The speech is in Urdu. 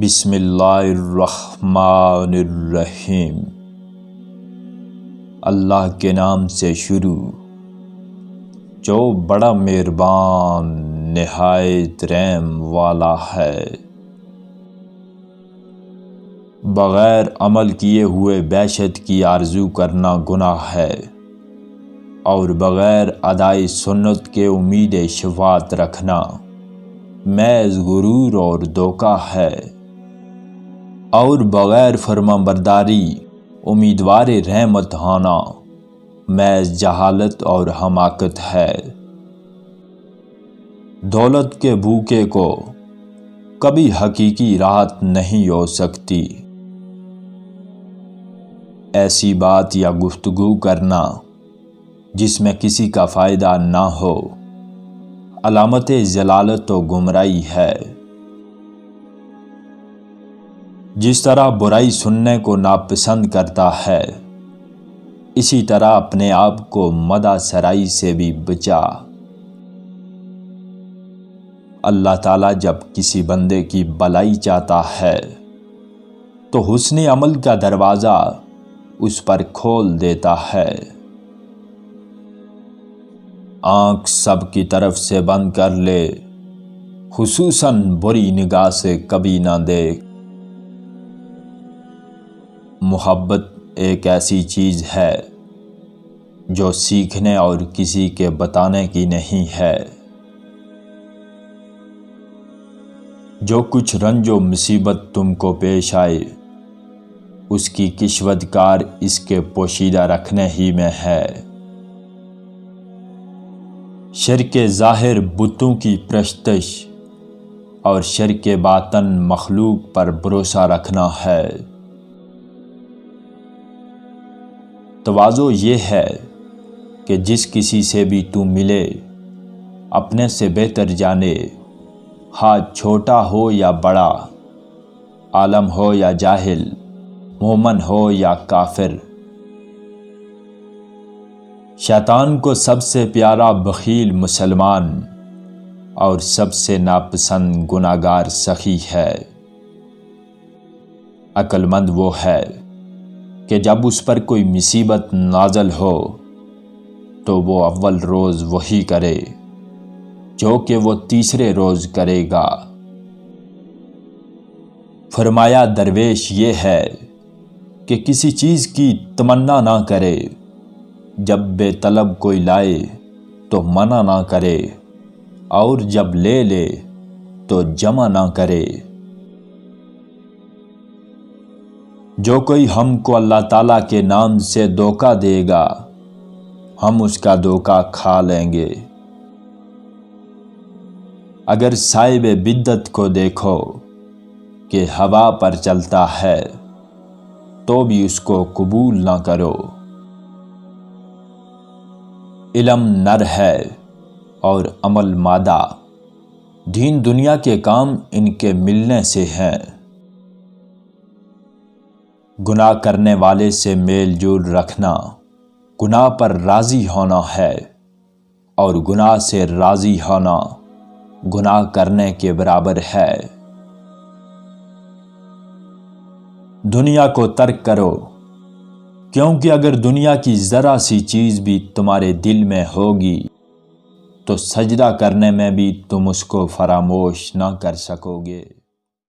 بسم اللہ الرحمن الرحیم۔ اللہ کے نام سے شروع جو بڑا مہربان نہایت رحم والا ہے۔ بغیر عمل کیے ہوئے بیشت کی آرزو کرنا گناہ ہے، اور بغیر ادائی سنت کے امید شفاعت رکھنا محض غرور اور دھوکہ ہے، اور بغیر فرما برداری امیدوار رحمت ہونا محض جہالت اور حماقت ہے۔ دولت کے بھوکے کو کبھی حقیقی راحت نہیں ہو سکتی۔ ایسی بات یا گفتگو کرنا جس میں کسی کا فائدہ نہ ہو علامت ضلالت و گمراہی ہے۔ جس طرح برائی سننے کو ناپسند کرتا ہے، اسی طرح اپنے آپ کو مدح سرائی سے بھی بچا۔ اللہ تعالیٰ جب کسی بندے کی بھلائی چاہتا ہے تو حسن عمل کا دروازہ اس پر کھول دیتا ہے۔ آنکھ سب کی طرف سے بند کر لے، خصوصاً بری نگاہ سے کبھی نہ دیکھ۔ محبت ایک ایسی چیز ہے جو سیکھنے اور کسی کے بتانے کی نہیں ہے۔ جو کچھ رنج و مصیبت تم کو پیش آئے، اس کی کشوت کار اس کے پوشیدہ رکھنے ہی میں ہے۔ شرک ظاہر بتوں کی پرستش اور شرک باطن مخلوق پر بھروسہ رکھنا ہے۔ تواضع یہ ہے کہ جس کسی سے بھی تو ملے اپنے سے بہتر جانے، ہاتھ چھوٹا ہو یا بڑا، عالم ہو یا جاہل، مومن ہو یا کافر۔ شیطان کو سب سے پیارا بخیل مسلمان اور سب سے ناپسند گناہگار سخی ہے۔ عقل مند وہ ہے کہ جب اس پر کوئی مصیبت نازل ہو تو وہ اول روز وہی کرے جو کہ وہ تیسرے روز کرے گا۔ فرمایا درویش یہ ہے کہ کسی چیز کی تمنا نہ کرے، جب بے طلب کوئی لائے تو منع نہ کرے، اور جب لے لے تو جمع نہ کرے۔ جو کوئی ہم کو اللہ تعالیٰ کے نام سے دھوکہ دے گا، ہم اس کا دھوکہ کھا لیں گے۔ اگر صاحب بدعت کو دیکھو کہ ہوا پر چلتا ہے تو بھی اس کو قبول نہ کرو۔ علم نر ہے اور عمل مادہ، دین دنیا کے کام ان کے ملنے سے ہیں۔ گناہ کرنے والے سے میل جول رکھنا گناہ پر راضی ہونا ہے، اور گناہ سے راضی ہونا گناہ کرنے کے برابر ہے۔ دنیا کو ترک کرو، کیونکہ اگر دنیا کی ذرا سی چیز بھی تمہارے دل میں ہوگی تو سجدہ کرنے میں بھی تم اس کو فراموش نہ کر سکو گے۔